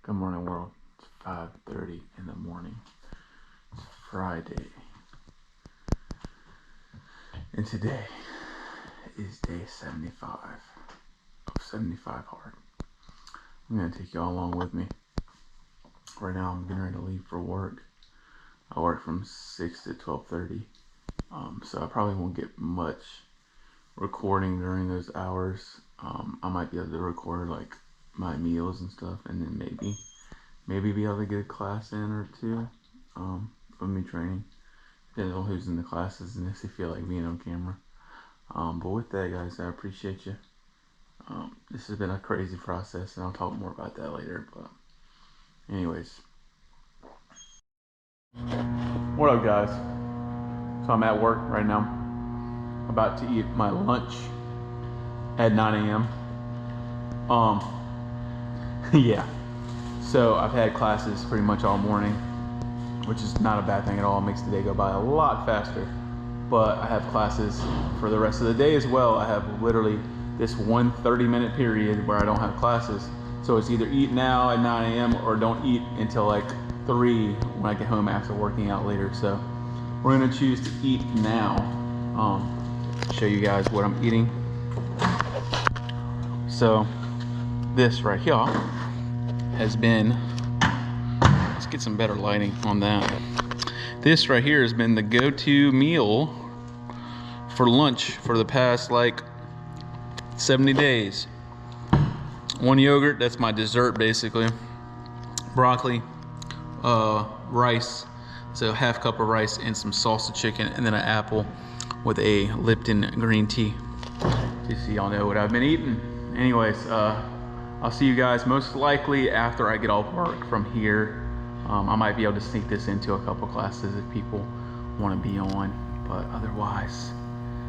Good morning, world. It's 5:30 in the morning. It's Friday. And today is day 75 of 75 hard. I'm going to take y'all along with me. Right now, I'm getting ready to leave for work. I work from 6 to 12:30. So I probably won't get much recording during those hours. I might be able to record like my meals and stuff, and then maybe be able to get a class in or two of me training. Depending on who's in the classes and if they feel like being on camera. But with that, guys, I appreciate you. This has been a crazy process, and I'll talk more about that later. But anyways, what up, guys? So I'm at work right now, about to eat my lunch at 9 a.m. Yeah. So I've had classes pretty much all morning, which is not a bad thing at all. It makes the day go by a lot faster. But I have classes for the rest of the day as well. I have literally this one 30-minute period where I don't have classes. So it's either eat now at 9 a.m. or don't eat until like 3 when I get home after working out later. So we're gonna choose to eat now. Show you guys what I'm eating. So this right here has been, let's get some better lighting on that. This right here has been the go-to meal for lunch for the past like 70 days. One yogurt, that's my dessert basically. Broccoli, rice, so half cup of rice and some salsa chicken, and then an apple with a Lipton green tea. Just so y'all know what I've been eating. Anyways, I'll see you guys most likely after I get off work from here. I might be able to sneak this into a couple classes if people want to be on, but otherwise,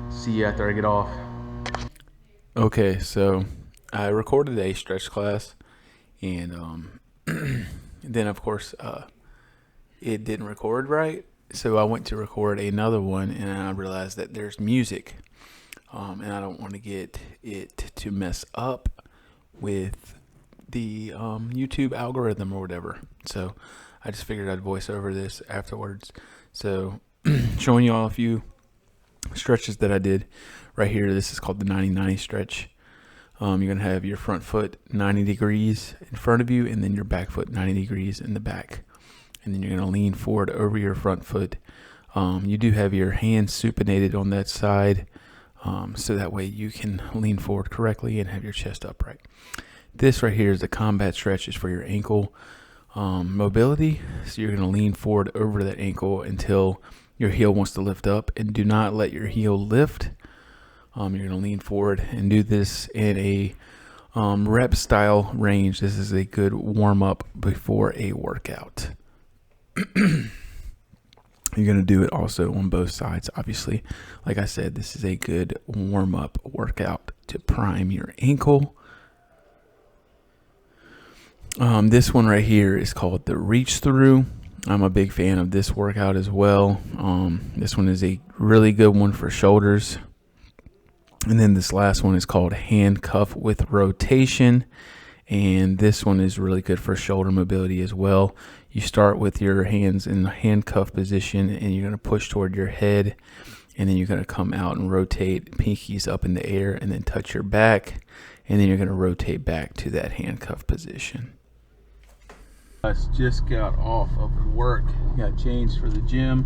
see you after I get off. Okay, so I recorded a stretch class, and then of course it didn't record right, so I went to record another one, and I realized that there's music, and I don't want to get it to mess up with the YouTube algorithm or whatever. So I just figured I'd voice over this afterwards. So showing you all a few stretches that I did right here. This is called the 90-90 stretch. You're going to have your front foot 90 degrees in front of you, and then your back foot 90 degrees in the back. And then you're going to lean forward over your front foot. You do have your hands supinated on that side, so that way you can lean forward correctly and have your chest upright. This right here is the combat stretch. Is for your ankle mobility. So you're going to lean forward over that ankle until your heel wants to lift up, and do not let your heel lift. You're going to lean forward and do this in a rep style range. This is a good warm up before a workout. You're going to do it also on both sides, obviously. Like I said, this is a good warm up workout to prime your ankle. This one right here is called the reach through. I'm a big fan of this workout as well. This one is a really good one for shoulders. And then this last one is called handcuff with rotation. And this one is really good for shoulder mobility as well. You start with your hands in the handcuff position, and you're going to push toward your head. And then you're going to come out and rotate, pinkies up in the air, and then touch your back. And then you're going to rotate back to that handcuff position. I just got off of work, got changed for the gym.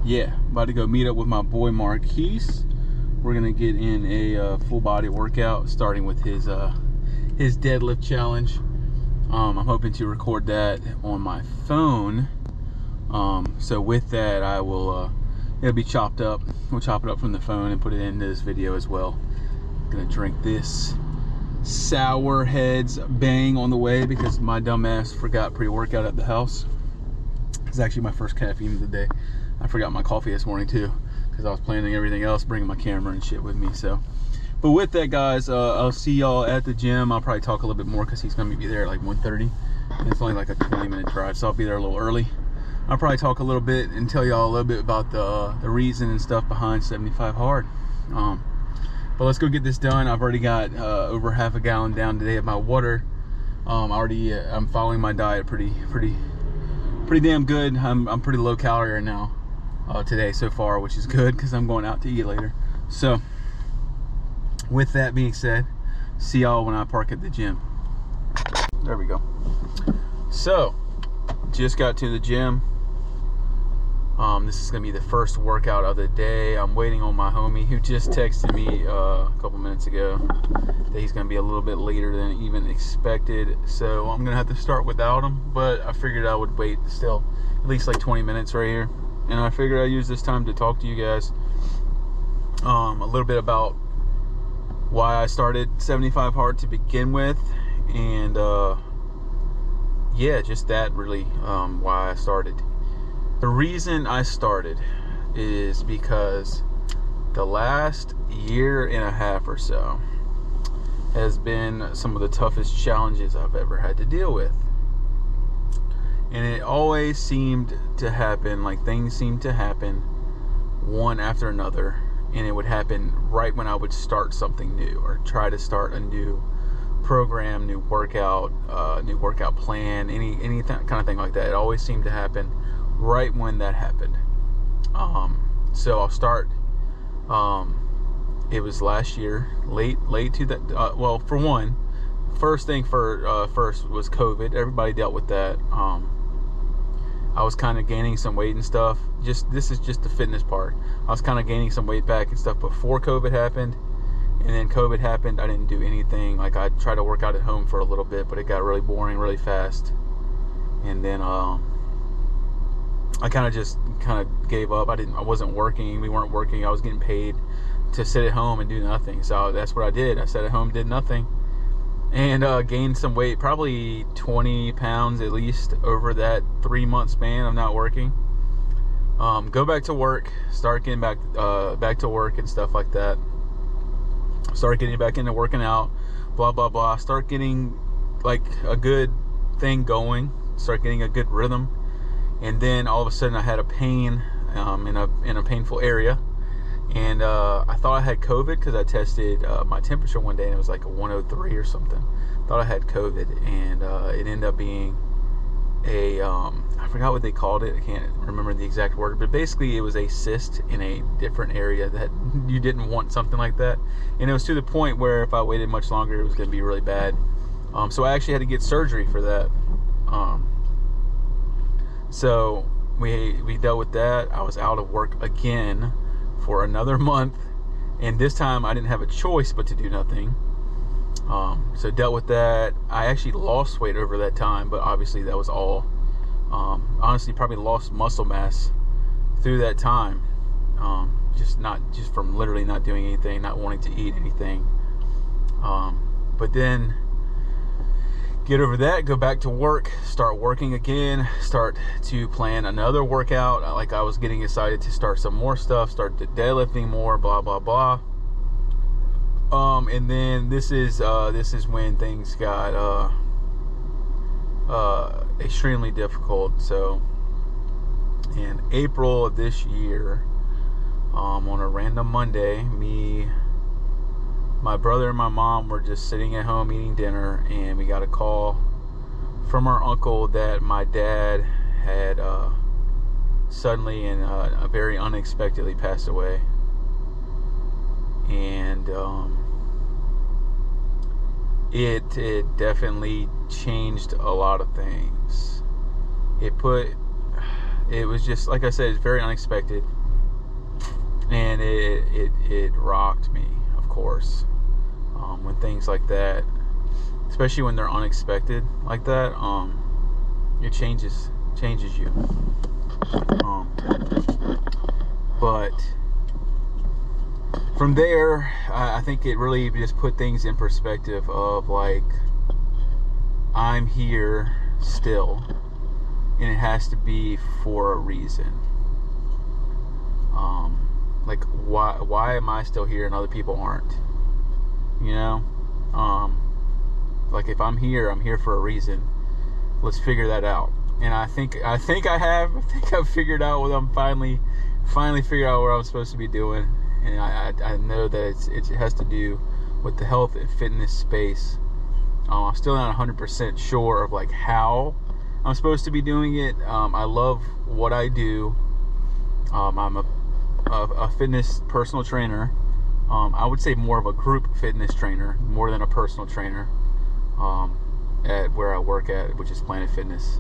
Yeah, about to go meet up with my boy Marquise. We're gonna get in a full body workout, starting with his deadlift challenge. I'm hoping to record that on my phone. So with that, I will it'll be chopped up. We'll chop it up from the phone and put it into this video as well. Gonna drink this Sour Heads Bang on the way because my dumb ass forgot pre-workout at the house. It's actually my first caffeine of the day. I forgot my coffee this morning too because I was planning everything else, bringing my camera and shit with me. So, but with that, guys, I'll see y'all at the gym. I'll probably talk a little bit more because he's gonna be there at like 1:30. It's only like a 20-minute drive, so I'll be there a little early. I'll probably talk a little bit and tell y'all a little bit about the reason and stuff behind 75 hard. But let's go get this done. I've already got over half a gallon down today of my water. I'm following my diet pretty damn good. I'm pretty low calorie right now today so far, which is good because I'm going out to eat later. So with that being said, see y'all when I park at the gym. There we go. So just got to the gym. This is gonna be the first workout of the day. I'm waiting on my homie who just texted me a couple minutes ago that he's gonna be a little bit later than even expected. So I'm gonna have to start without him, but I figured I would wait still at least like 20 minutes right here. And I figured I'd use this time to talk to you guys a little bit about why I started 75 Hard to begin with, and yeah, just that really why I started. The reason I started is because the last year and a half or so has been some of the toughest challenges I've ever had to deal with. And it always seemed to happen, like things seemed to happen one after another, and it would happen right when I would start something new or try to start a new program, new workout plan, any kind of thing like that. It always seemed to happen right when that happened. So I'll start. It was last year, late to that. Well, for one, first was COVID. Everybody dealt with that. I was kind of gaining some weight and stuff. This is just the fitness part. I was kind of gaining some weight back and stuff before COVID happened, and then COVID happened. I didn't do anything. Like, I tried to work out at home for a little bit, but it got really boring really fast. And then I kind of gave up. I wasn't working. We weren't working. I was getting paid to sit at home and do nothing. So that's what I did. I sat at home, did nothing, and gained some weight, probably 20 pounds at least over that 3-month span of not working. Go back to work, start getting back to work and stuff like that. Start getting back into working out, blah blah blah. Start getting like a good thing going. Start getting a good rhythm. And then all of a sudden I had a pain in a painful area, and I thought I had COVID because I tested my temperature one day and it was like a 103 or something. Thought I had COVID, and it ended up being I forgot what they called it. I can't remember the exact word, but basically it was a cyst in a different area that you didn't want something like that. And it was to the point where if I waited much longer, it was going to be really bad. So I actually had to get surgery for that. So we dealt with that. I was out of work again for another month, and this time I didn't have a choice but to do nothing. So dealt with that. I actually lost weight over that time, but obviously that was all honestly probably lost muscle mass through that time, just from literally not doing anything, not wanting to eat anything. But then get over that, go back to work, start working again, start to plan another workout. Like, I was getting excited to start some more stuff, start deadlifting more, blah blah blah. And then this is when things got extremely difficult. So in April of this year, on a random Monday, my brother and my mom were just sitting at home eating dinner, and we got a call from our uncle that my dad had suddenly and very unexpectedly passed away. And it definitely changed a lot of things. It was just, like I said, it's very unexpected, and it rocked me, of course. When things like that, especially when they're unexpected like that, it changes you. But from there, I think it really just put things in perspective of, like, I'm here still, and it has to be for a reason. Like, why am I still here and other people aren't? You know, like, if I'm here for a reason. Let's figure that out. And I think I've figured out what I'm finally figured out what I'm supposed to be doing. and I know that it has to do with the health and fitness space. I'm still not 100% sure of like how I'm supposed to be doing it. I love what I do. I'm a fitness personal trainer. I would say more of a group fitness trainer more than a personal trainer at where I work at, which is Planet Fitness.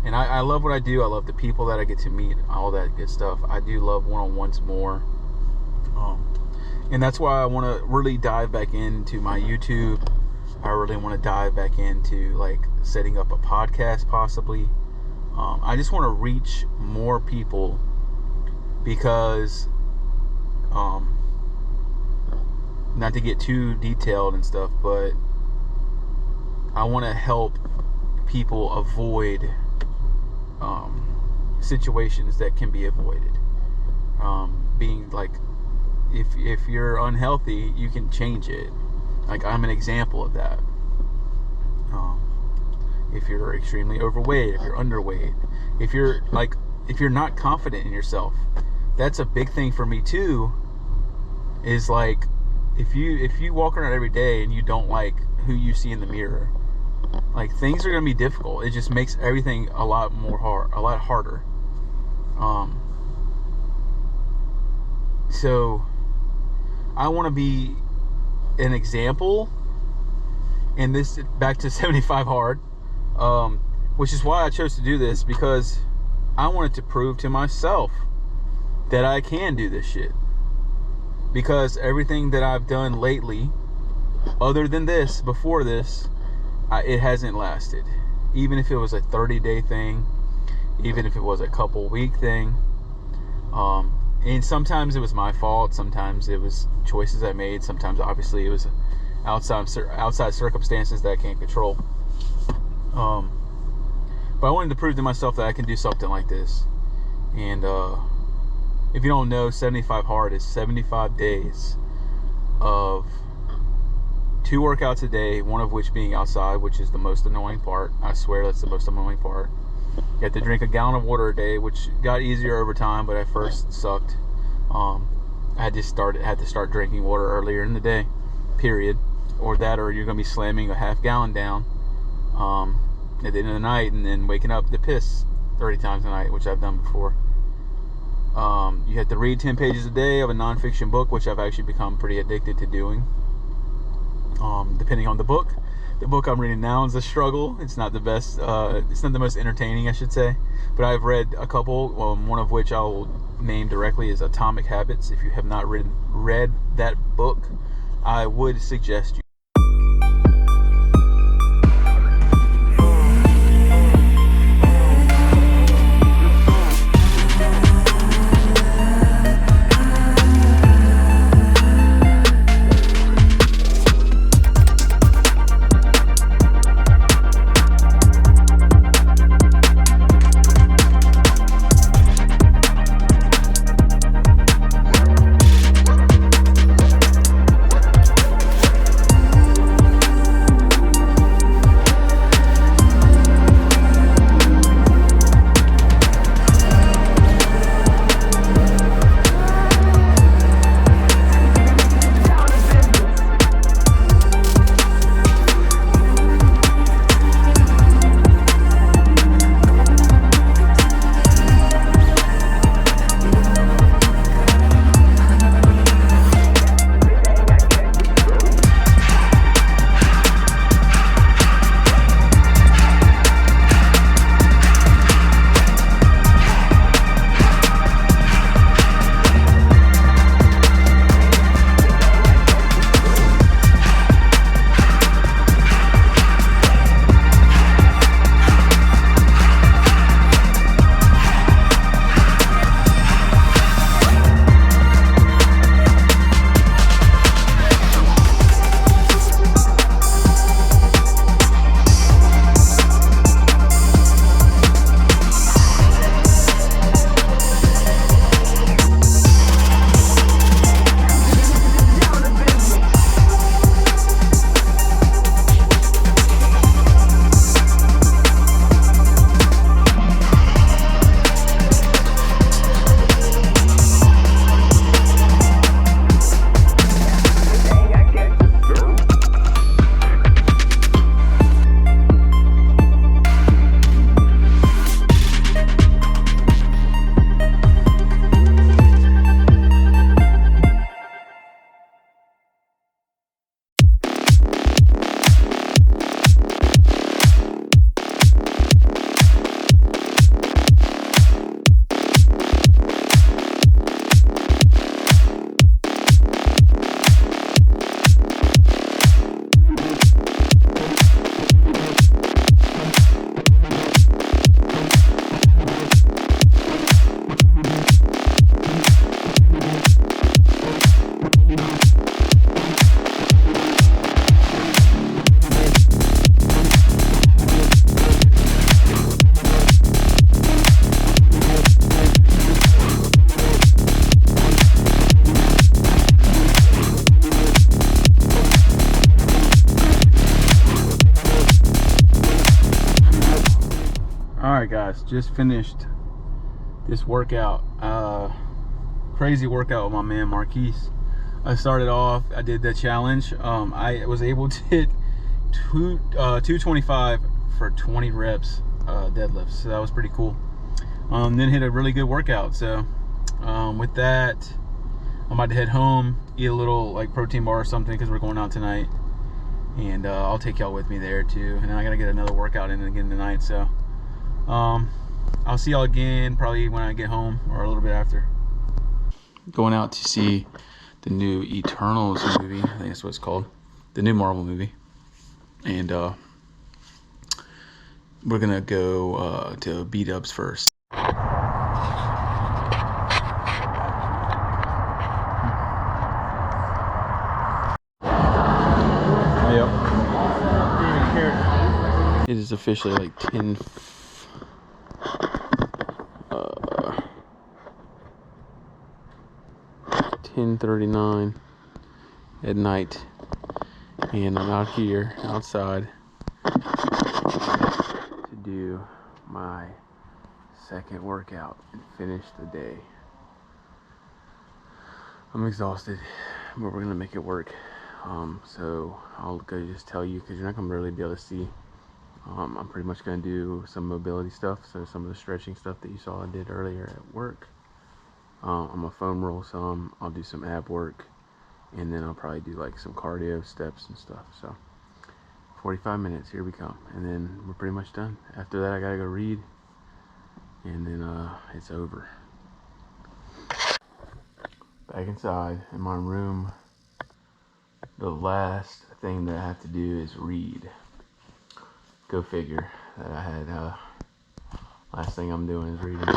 And I love what I do. I love the people that I get to meet, all that good stuff. I do love one-on-ones more. And that's why I want to really dive back into my YouTube. I really want to dive back into like setting up a podcast possibly. I just want to reach more people because not to get too detailed and stuff, but I want to help people avoid situations that can be avoided. Being like, if you're unhealthy, you can change it. Like, I'm an example of that. If you're extremely overweight, if you're underweight, if you're not confident in yourself, that's a big thing for me too. Is like, if you walk around every day and you don't like who you see in the mirror, like, things are gonna be difficult. It just makes everything a lot harder. So I want to be an example, and this back to 75 hard, which is why I chose to do this, because I wanted to prove to myself that I can do this shit. Because everything that I've done lately, other than this, before this, it hasn't lasted. Even if it was a 30-day thing, even if it was a couple-week thing, and sometimes it was my fault, sometimes it was choices I made, sometimes obviously it was outside circumstances that I can't control. But I wanted to prove to myself that I can do something like this. And if you don't know, 75 hard is 75 days of 2 workouts a day, one of which being outside, which is the most annoying part. I swear that's the most annoying part. You have to drink a gallon of water a day, which got easier over time, but at first sucked. I had to start drinking water earlier in the day, period. Or you're gonna be slamming a half gallon down at the end of the night, and then waking up to piss 30 times a night, which I've done before. You have to read 10 pages a day of a nonfiction book, which I've actually become pretty addicted to doing. Depending on the book. The book I'm reading now is a struggle. It's not the best, it's not the most entertaining, I should say, but I've read a couple, one of which I'll name directly is Atomic Habits. If you have not read that book, I would suggest you Alright guys, just finished this workout. Crazy workout with my man Marquise. I started off, I did the challenge. I was able to hit 225 for 20 reps deadlifts, so that was pretty cool. Then hit a really good workout. So with that, I'm about to head home, eat a little like protein bar or something because we're going out tonight, and I'll take y'all with me there too. And then I gotta get another workout in again tonight. So I'll see y'all again probably when I get home or a little bit after. Going out to see the new Eternals movie. I think that's what it's called, the new Marvel movie. And we're gonna go to B-Dubs first. Yep. It is officially like 10:39 at night, and I'm out here outside to do my second workout and finish the day. I'm exhausted, but we're gonna make it work. So I'll go just tell you, because you're not gonna really be able to see. I'm pretty much gonna do some mobility stuff, so some of the stretching stuff that you saw I did earlier at work. I'm gonna foam roll some, I'll do some ab work, and then I'll probably do like some cardio steps and stuff. So 45 minutes, here we come, and then we're pretty much done. After that I gotta go read, and then it's over. Back inside in my room, the last thing that I have to do is read. Go figure that I had last thing I'm doing is reading.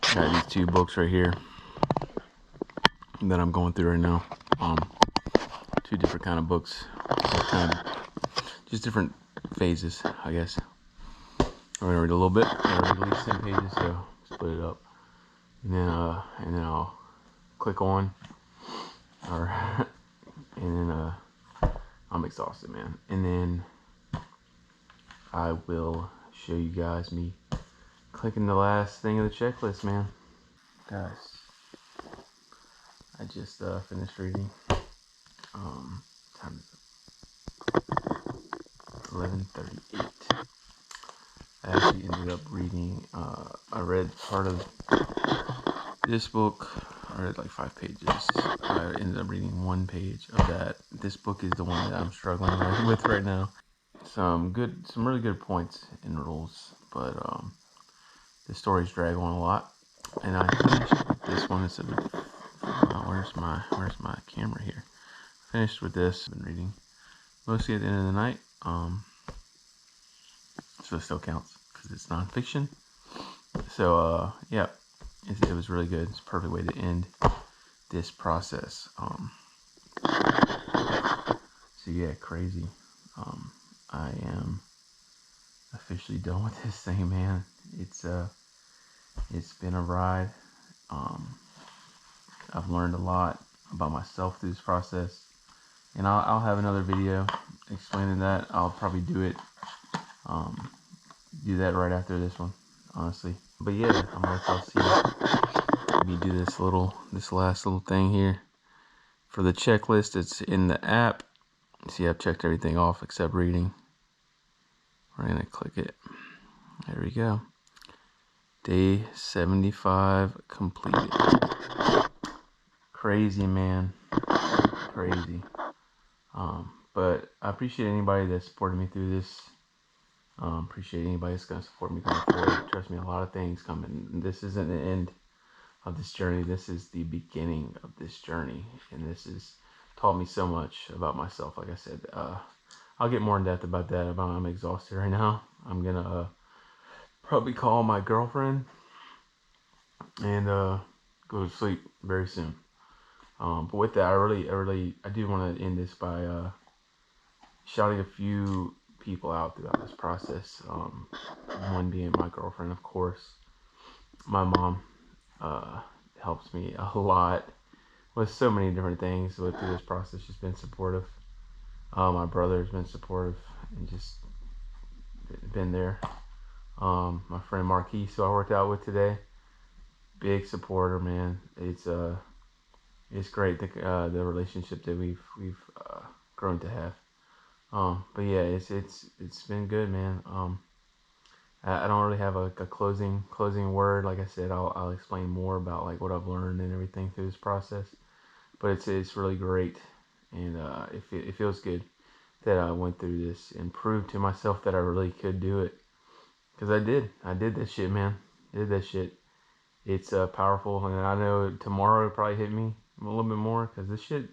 So got these two books right here that I'm going through right now. Two different kind of books, just different phases, I guess. I'm gonna read a little bit. I read at least 10 pages, so split it up, and then I'll click on, or and then I'm exhausted, man. And then I will show you guys me clicking the last thing of the checklist, man. Guys, I just finished reading. Time is 11:38. I actually ended up reading. I read part of this book. I read like 5 pages. I ended up reading 1 page of that. This book is the one that I'm struggling with right now. Some really good points and rules, but the stories drag on a lot. And I finished with this one. It's where's my camera here? Finished with this. Been reading mostly at the end of the night. So it still counts because it's nonfiction. So yeah, it was really good. It's a perfect way to end this process. So yeah, crazy. I am officially done with this thing, man. It's been a ride. I've learned a lot about myself through this process, and I'll have another video explaining that. I'll probably do that right after this one, honestly. But yeah, I'm gonna let y'all see. Let me do this last little thing here for the checklist. It's in the app. See, I've checked everything off except reading. We're gonna click it. There we go. Day 75 completed. Crazy, man. Crazy. But I appreciate anybody that supported me through this. Appreciate anybody that's gonna support me going forward. Trust me, a lot of things coming. This isn't the end of this journey. This is the beginning of this journey, and this has taught me so much about myself. Like I said, I'll get more in depth about that. I'm exhausted right now. I'm gonna probably call my girlfriend and go to sleep very soon. But with that, I do want to end this by shouting a few people out throughout this process. One being my girlfriend, of course. My mom helps me a lot with so many different things, but through this process she's been supportive. My brother's been supportive and just been there. My friend Marquise, who I worked out with today, big supporter, man. It's great the relationship that we've grown to have. But yeah, it's been good, man. I don't really have a closing word. Like I said, I'll explain more about like what I've learned and everything through this process. But it's really great, and it feels good that I went through this and proved to myself that I really could do it. Cause I did that shit, man. I did that shit. It's powerful, and I know tomorrow it'll probably hit me a little bit more. Cause this shit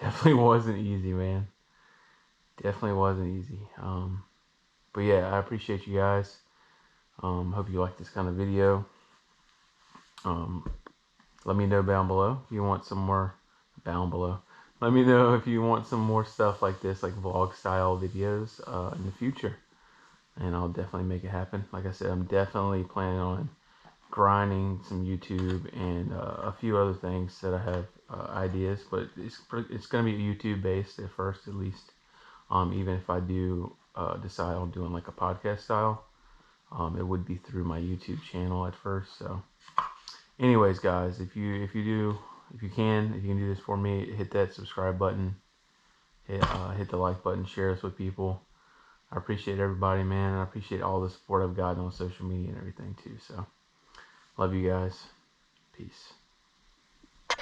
definitely wasn't easy, man. Definitely wasn't easy. But yeah, I appreciate you guys. Hope you like this kind of video. Um, let me know down below if you want some more. Down below. Let me know if you want some more stuff like this, like vlog style videos in the future. And I'll definitely make it happen. Like I said, I'm definitely planning on grinding some YouTube and a few other things that I have ideas, but it's going to be YouTube based at first, at least. Even if I do decide on doing like a podcast style, it would be through my YouTube channel at first. So, anyways, guys, if you can do this for me, hit that subscribe button, hit the like button, share this with people. I appreciate everybody, man. I appreciate all the support I've gotten on social media and everything too. So, love you guys. Peace.